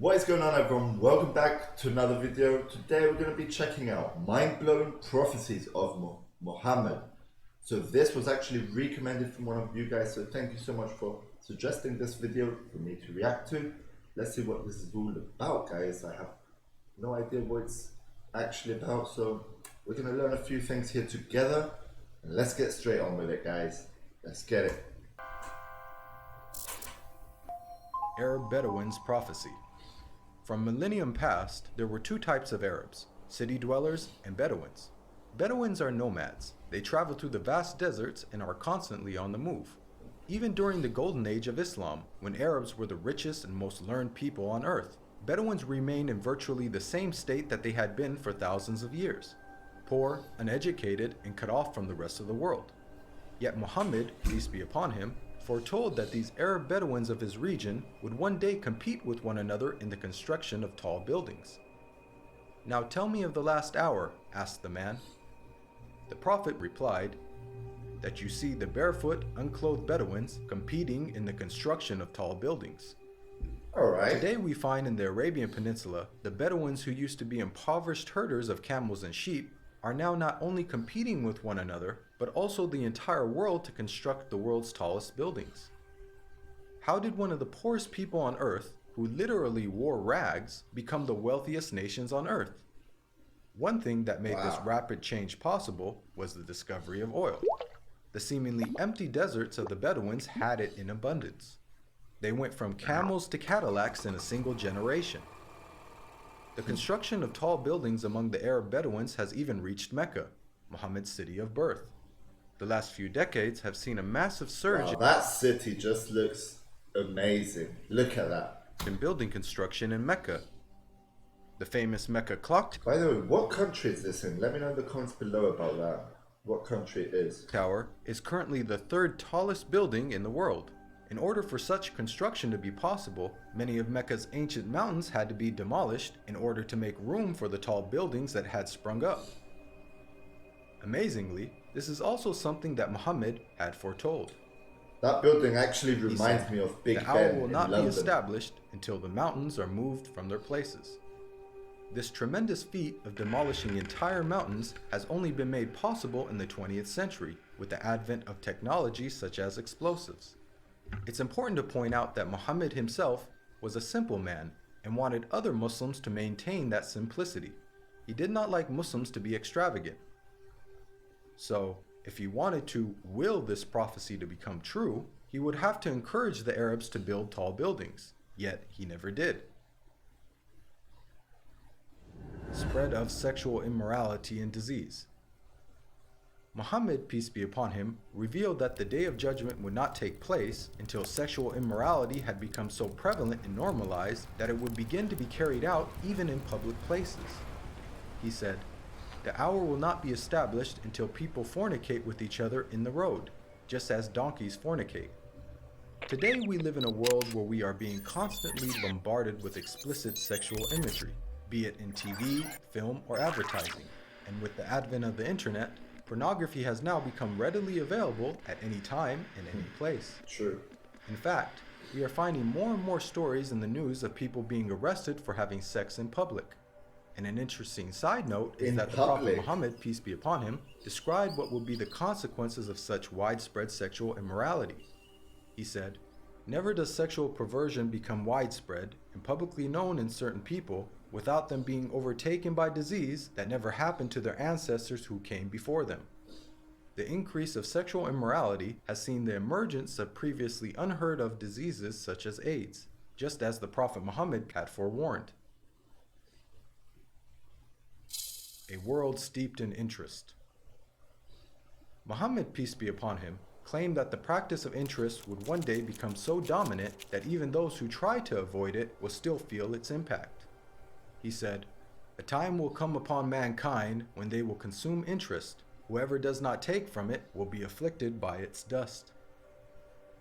What is going on, everyone? Welcome back to another video. Today we're going to be checking out mind-blowing prophecies of Muhammad. So this was actually recommended from one of you guys, so thank you so much for suggesting this video for me to react to. Let's see what this is all about, guys. I have no idea what it's actually about, so we're going to learn a few things here together. And let's get straight on with it, guys. Let's get it. Arab Bedouins prophecy. From millennium past, there were two types of Arabs, city dwellers and Bedouins. Bedouins are nomads. They travel through the vast deserts and are constantly on the move. Even during the golden age of Islam, when Arabs were the richest and most learned people on earth, Bedouins remained in virtually the same state that they had been for thousands of years, poor, uneducated, and cut off from the rest of the world. Yet Muhammad, peace be upon him, foretold that these Arab Bedouins of his region would one day compete with one another in the construction of tall buildings. "Now tell me of the last hour," asked the man. The Prophet replied, "That you see the barefoot, unclothed Bedouins competing in the construction of tall buildings." Alright. Today we find in the Arabian Peninsula, the Bedouins who used to be impoverished herders of camels and sheep are now not only competing with one another, but also the entire world to construct the world's tallest buildings. How did one of the poorest people on earth, who literally wore rags, become the wealthiest nations on earth? One thing that made this rapid change possible was the discovery of oil. The seemingly empty deserts of the Bedouins had it in abundance. They went from camels to Cadillacs in a single generation. The construction of tall buildings among the Arab Bedouins has even reached Mecca, Muhammad's city of birth. The last few decades have seen a massive surge That city just looks amazing. Look at that. in building construction in Mecca. The famous Mecca clock By the way, what country is this in? Let me know in the comments below about that. What country it is. tower is currently the third tallest building in the world. In order for such construction to be possible, many of Mecca's ancient mountains had to be demolished in order to make room for the tall buildings that had sprung up. Amazingly, this is also something that Muhammad had foretold. That building actually He reminds said, me of Big "The hour Ben will in not be London." established until the mountains are moved from their places." This tremendous feat of demolishing entire mountains has only been made possible in the 20th century with the advent of technology such as explosives. It's important to point out that Muhammad himself was a simple man and wanted other Muslims to maintain that simplicity. He did not like Muslims to be extravagant. So, if he wanted to will this prophecy to become true, he would have to encourage the Arabs to build tall buildings, yet he never did. Spread of sexual immorality and disease. Muhammad, peace be upon him, revealed that the Day of Judgment would not take place until sexual immorality had become so prevalent and normalized that it would begin to be carried out even in public places. He said, "The hour will not be established until people fornicate with each other in the road, just as donkeys fornicate." Today we live in a world where we are being constantly bombarded with explicit sexual imagery, be it in TV, film, or advertising. And with the advent of the internet, pornography has now become readily available at any time and any place. True. In fact, we are finding more and more stories in the news of people being arrested for having sex in public. And an interesting side note is that the Prophet Muhammad, peace be upon him, described what would be the consequences of such widespread sexual immorality. He said, "Never does sexual perversion become widespread and publicly known in certain people without them being overtaken by disease that never happened to their ancestors who came before them." The increase of sexual immorality has seen the emergence of previously unheard of diseases such as AIDS, just as the Prophet Muhammad had forewarned. A world steeped in interest. Muhammad, peace be upon him, claimed that the practice of interest would one day become so dominant that even those who try to avoid it will still feel its impact. He said, "A time will come upon mankind when they will consume interest. Whoever does not take from it will be afflicted by its dust."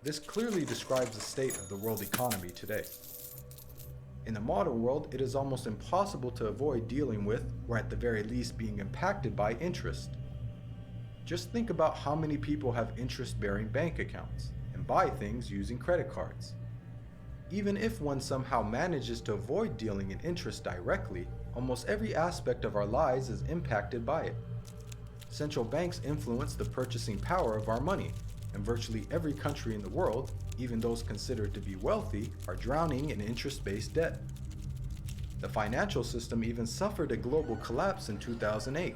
This clearly describes the state of the world economy today. In the modern world, it is almost impossible to avoid dealing with, or at the very least being impacted by, interest. Just think about how many people have interest-bearing bank accounts and buy things using credit cards. Even if one somehow manages to avoid dealing in interest directly, almost every aspect of our lives is impacted by it. Central banks influence the purchasing power of our money, and virtually every country in the world, even those considered to be wealthy, are drowning in interest-based debt. The financial system even suffered a global collapse in 2008,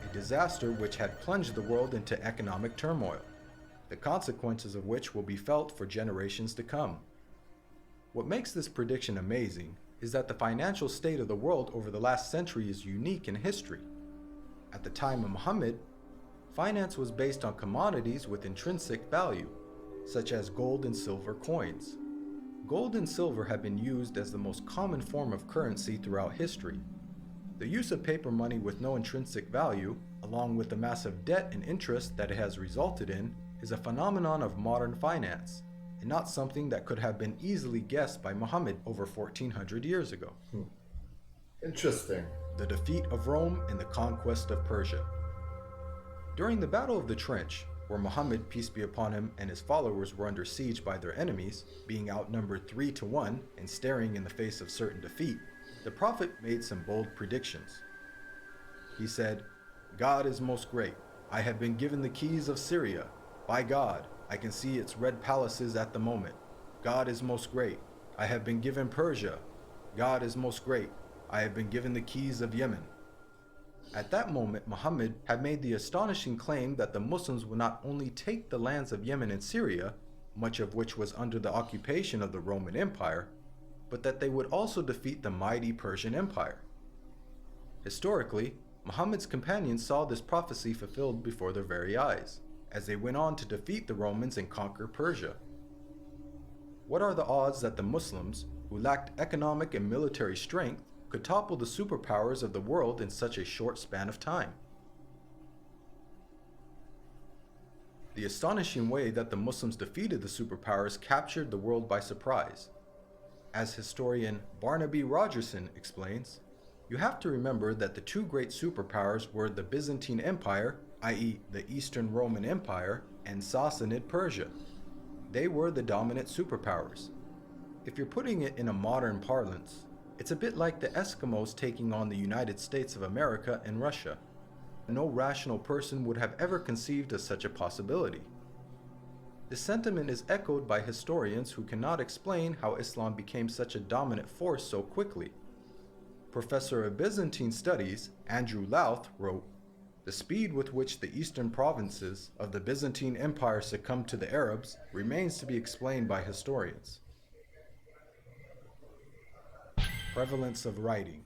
a disaster which had plunged the world into economic turmoil, the consequences of which will be felt for generations to come. What makes this prediction amazing is that the financial state of the world over the last century is unique in history. At the time of Muhammad, finance was based on commodities with intrinsic value, such as gold and silver coins. Gold and silver have been used as the most common form of currency throughout history. The use of paper money with no intrinsic value, along with the massive debt and interest that it has resulted in, is a phenomenon of modern finance, and not something that could have been easily guessed by Muhammad over 1400 years ago. Interesting. The defeat of Rome and the conquest of Persia. During the Battle of the Trench, where Muhammad, peace be upon him, and his followers were under siege by their enemies, being outnumbered 3-1 and staring in the face of certain defeat, the Prophet made some bold predictions. He said, "God is most great. I have been given the keys of Syria. By God, I can see its red palaces at the moment. God is most great. I have been given Persia. God is most great. I have been given the keys of Yemen." At that moment, Muhammad had made the astonishing claim that the Muslims would not only take the lands of Yemen and Syria, much of which was under the occupation of the Roman Empire, but that they would also defeat the mighty Persian Empire. Historically, Muhammad's companions saw this prophecy fulfilled before their very eyes, as they went on to defeat the Romans and conquer Persia. What are the odds that the Muslims, who lacked economic and military strength, could topple the superpowers of the world in such a short span of time? The astonishing way that the Muslims defeated the superpowers captured the world by surprise. As historian Barnaby Rogerson explains, you have to remember that the two great superpowers were the Byzantine Empire, i.e. the Eastern Roman Empire, and Sassanid Persia. They were the dominant superpowers. If you're putting it in a modern parlance, it's a bit like the Eskimos taking on the United States of America and Russia. No rational person would have ever conceived of such a possibility. This sentiment is echoed by historians who cannot explain how Islam became such a dominant force so quickly. Professor of Byzantine Studies, Andrew Louth, wrote, "The speed with which the eastern provinces of the Byzantine Empire succumbed to the Arabs remains to be explained by historians." Prevalence of writing.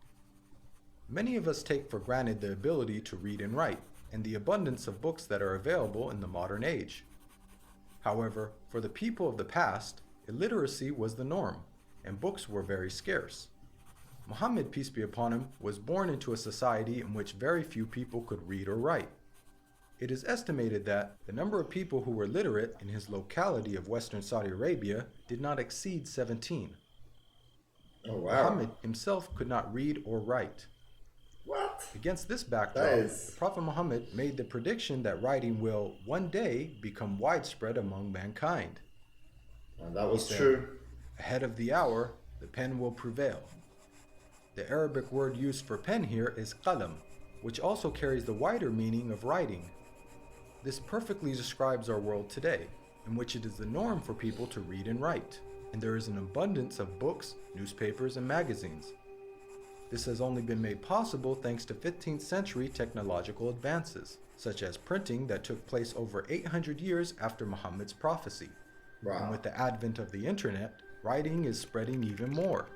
Many of us take for granted the ability to read and write, and the abundance of books that are available in the modern age. However, for the people of the past, illiteracy was the norm, and books were very scarce. Muhammad, peace be upon him, was born into a society in which very few people could read or write. It is estimated that the number of people who were literate in his locality of Western Saudi Arabia did not exceed 17. Oh, wow. Muhammad himself could not read or write. What? Against this backdrop, the Prophet Muhammad made the prediction that writing will one day become widespread among mankind. And that was He said, true. "Ahead of the hour, the pen will prevail." The Arabic word used for pen here is qalam, which also carries the wider meaning of writing. This perfectly describes our world today, in which it is the norm for people to read and write, and there is an abundance of books, newspapers, and magazines. This has only been made possible thanks to 15th century technological advances, such as printing that took place over 800 years after Muhammad's prophecy. Wow. And with the advent of the internet, writing is spreading even more.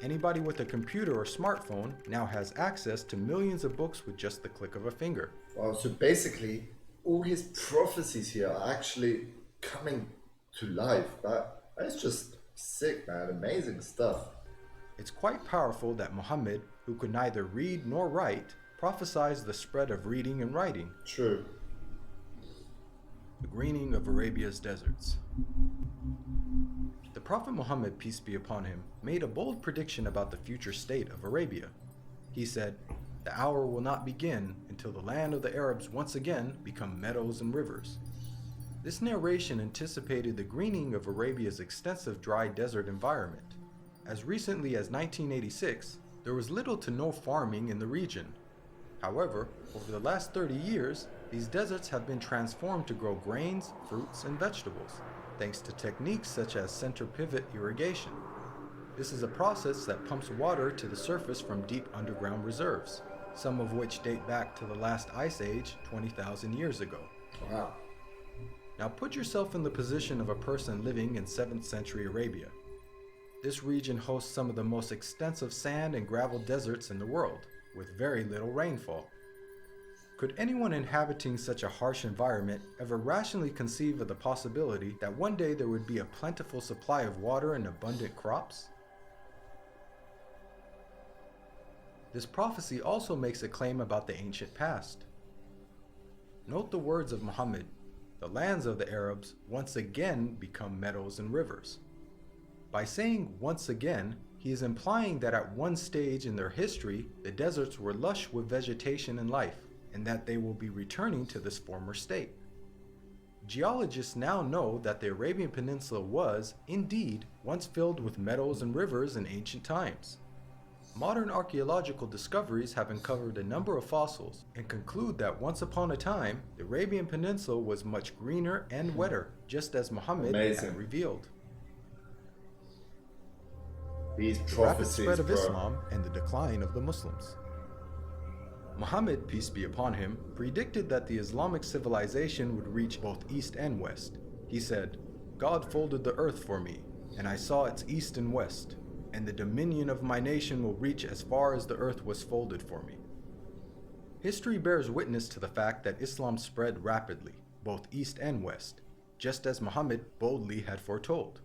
Anybody with a computer or smartphone now has access to millions of books with just the click of a finger. Wow, so basically, all his prophecies here are actually coming to life. That's just sick, man. Amazing stuff. It's quite powerful that Muhammad, who could neither read nor write, prophesied the spread of reading and writing. True. The greening of Arabia's deserts. The Prophet Muhammad, peace be upon him, made a bold prediction about the future state of Arabia. He said, "The hour will not begin until the land of the Arabs once again become meadows and rivers." This narration anticipated the greening of Arabia's extensive dry desert environment. As recently as 1986, there was little to no farming in the region. However, over the last 30 years, these deserts have been transformed to grow grains, fruits, and vegetables, thanks to techniques such as center pivot irrigation. This is a process that pumps water to the surface from deep underground reserves, some of which date back to the last ice age 20,000 years ago. Wow. Now put yourself in the position of a person living in 7th century Arabia. This region hosts some of the most extensive sand and gravel deserts in the world, with very little rainfall. Could anyone inhabiting such a harsh environment ever rationally conceive of the possibility that one day there would be a plentiful supply of water and abundant crops? This prophecy also makes a claim about the ancient past. Note the words of Muhammad, "The lands of the Arabs once again become meadows and rivers." By saying once again, he is implying that at one stage in their history, the deserts were lush with vegetation and life, and that they will be returning to this former state. Geologists now know that the Arabian Peninsula was, indeed, once filled with meadows and rivers in ancient times. Modern archaeological discoveries have uncovered a number of fossils and conclude that once upon a time, the Arabian Peninsula was much greener and wetter, just as Muhammad had revealed. These The rapid prophecies, spread of bro. Islam and the decline of the Muslims. Muhammad, peace be upon him, predicted that the Islamic civilization would reach both east and west. He said, "God folded the earth for me, and I saw its east and west, and the dominion of my nation will reach as far as the earth was folded for me." History bears witness to the fact that Islam spread rapidly, both east and west, just as Muhammad boldly had foretold.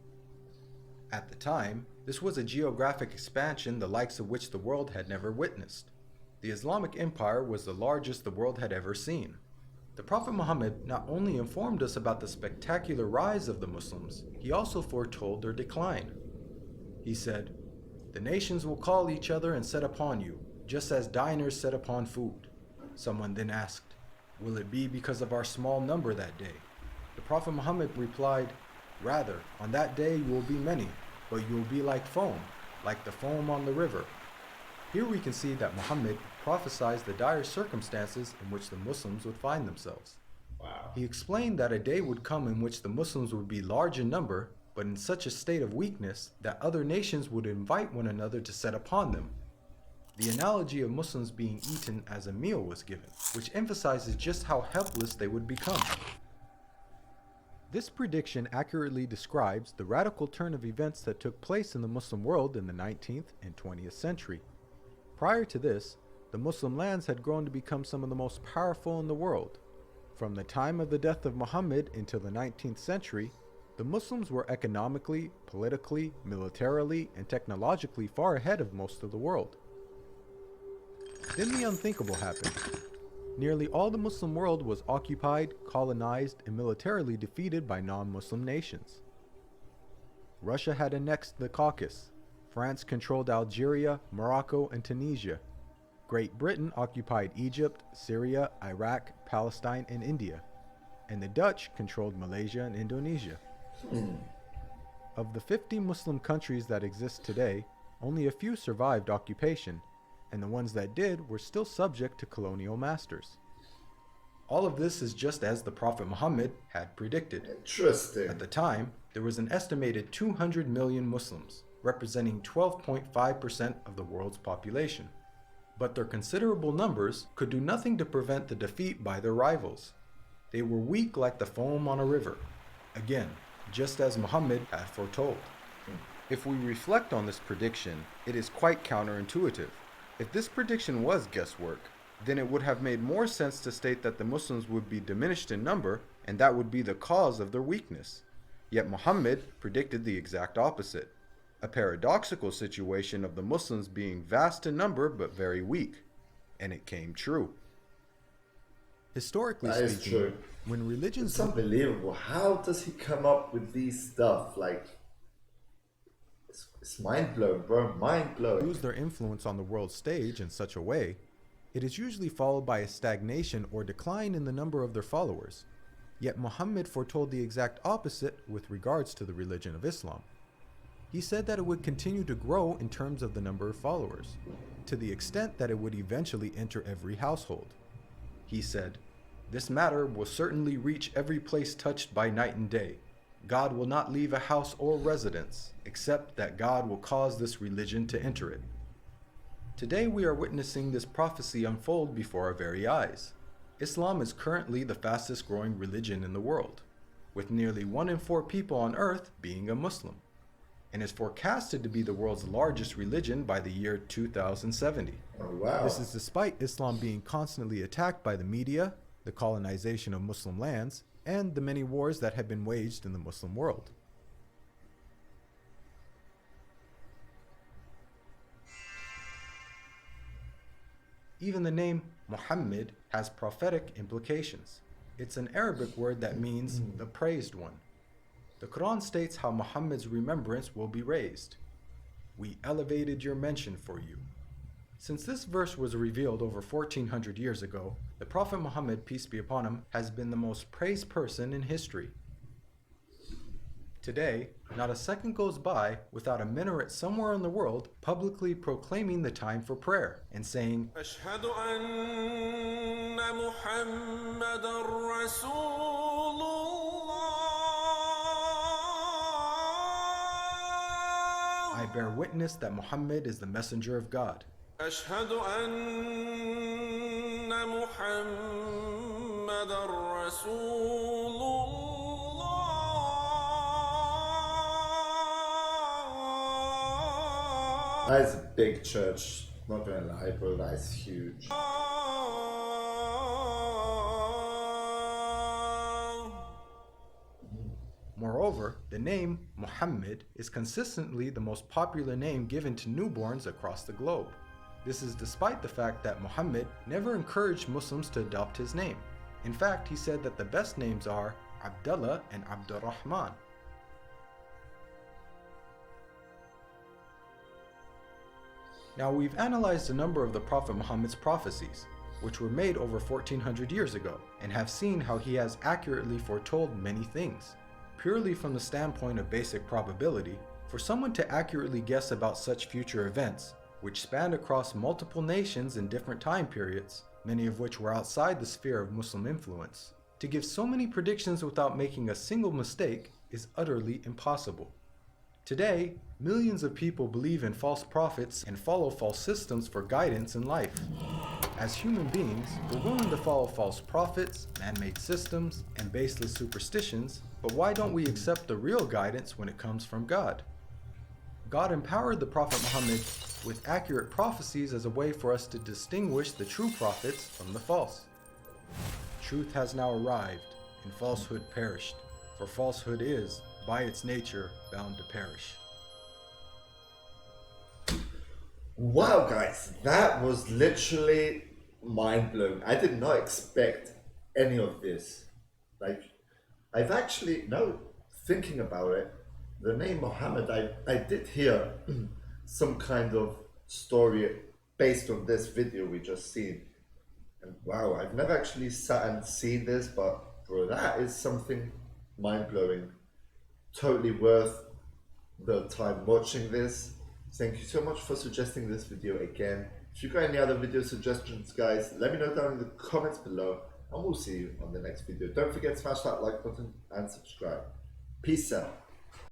At the time, this was a geographic expansion the likes of which the world had never witnessed. The Islamic Empire was the largest the world had ever seen. The Prophet Muhammad not only informed us about the spectacular rise of the Muslims, he also foretold their decline. He said, "The nations will call each other and set upon you, just as diners set upon food." Someone then asked, "Will it be because of our small number that day?" The Prophet Muhammad replied, "Rather, on that day you will be many, but you will be like foam, like the foam on the river." Here we can see that Muhammad prophesied the dire circumstances in which the Muslims would find themselves. Wow. He explained that a day would come in which the Muslims would be large in number, but in such a state of weakness that other nations would invite one another to set upon them. The analogy of Muslims being eaten as a meal was given, which emphasizes just how helpless they would become. This prediction accurately describes the radical turn of events that took place in the Muslim world in the 19th and 20th century. Prior to this, the Muslim lands had grown to become some of the most powerful in the world. From the time of the death of Muhammad until the 19th century, the Muslims were economically, politically, militarily, and technologically far ahead of most of the world. Then the unthinkable happened. Nearly all the Muslim world was occupied, colonized, and militarily defeated by non-Muslim nations. Russia had annexed the Caucasus. France controlled Algeria, Morocco, and Tunisia. Great Britain occupied Egypt, Syria, Iraq, Palestine, and India. And the Dutch controlled Malaysia and Indonesia. Of the 50 Muslim countries that exist today, only a few survived occupation, and the ones that did were still subject to colonial masters. All of this is just as the Prophet Muhammad had predicted. Interesting. At the time, there was an estimated 200 million Muslims, representing 12.5% of the world's population. But their considerable numbers could do nothing to prevent the defeat by their rivals. They were weak like the foam on a river. Again, just as Muhammad had foretold. If we reflect on this prediction, it is quite counterintuitive. If this prediction was guesswork, then it would have made more sense to state that the Muslims would be diminished in number, and that would be the cause of their weakness. Yet Muhammad predicted the exact opposite. A paradoxical situation of the Muslims being vast in number but very weak. And it came true. Historically That is speaking, true. when religions It's unbelievable. How does he come up with these stuff? Like, it's mind blowing, bro. Mind blowing. lose their influence on the world stage in such a way, it is usually followed by a stagnation or decline in the number of their followers. Yet Muhammad foretold the exact opposite with regards to the religion of Islam. He said that it would continue to grow in terms of the number of followers, to the extent that it would eventually enter every household. He said, "This matter will certainly reach every place touched by night and day. God will not leave a house or residence, except that God will cause this religion to enter it." Today we are witnessing this prophecy unfold before our very eyes. Islam is currently the fastest growing religion in the world, with nearly 1 in 4 people on earth being a Muslim, and is forecasted to be the world's largest religion by the year 2070. Oh, wow. This is despite Islam being constantly attacked by the media, the colonization of Muslim lands, and the many wars that have been waged in the Muslim world. Even the name Muhammad has prophetic implications. It's an Arabic word that means the praised one. The Qur'an states how Muhammad's remembrance will be raised. "We elevated your mention for you." Since this verse was revealed over 1400 years ago, the Prophet Muhammad, peace be upon him, has been the most praised person in history. Today, not a second goes by without a minaret somewhere in the world publicly proclaiming the time for prayer and saying, أشهد أن محمدًا رسول الله. "I bear witness that Muhammad is the messenger of God." أشهد أن محمدًا رسول الله. That is a big church. Not gonna lie, bro, that is huge. Moreover, the name Muhammad is consistently the most popular name given to newborns across the globe. This is despite the fact that Muhammad never encouraged Muslims to adopt his name. In fact, he said that the best names are Abdullah and Abdurrahman. Now, we've analyzed a number of the Prophet Muhammad's prophecies, which were made over 1400 years ago, and have seen how he has accurately foretold many things. Purely from the standpoint of basic probability, for someone to accurately guess about such future events, which spanned across multiple nations in different time periods, many of which were outside the sphere of Muslim influence, to give so many predictions without making a single mistake is utterly impossible. Today, millions of people believe in false prophets and follow false systems for guidance in life. As human beings, we're willing to follow false prophets, man-made systems, and baseless superstitions, but why don't we accept the real guidance when it comes from God? God empowered the Prophet Muhammad with accurate prophecies as a way for us to distinguish the true prophets from the false. Truth has now arrived, and falsehood perished, for falsehood is, by its nature, bound to perish. Wow, guys, that was literally mind-blowing. I did not expect any of this. Like, I've actually, now thinking about it, the name Muhammad, I did hear some kind of story based on this video we just seen. And wow, I've never actually sat and seen this, but bro, that is something mind-blowing. Totally worth the time watching this. Thank you so much for suggesting this video again. If you got any other video suggestions, guys, let me know down in the comments below, and we'll see you on the next video. Don't forget to smash that like button and subscribe. Peace out.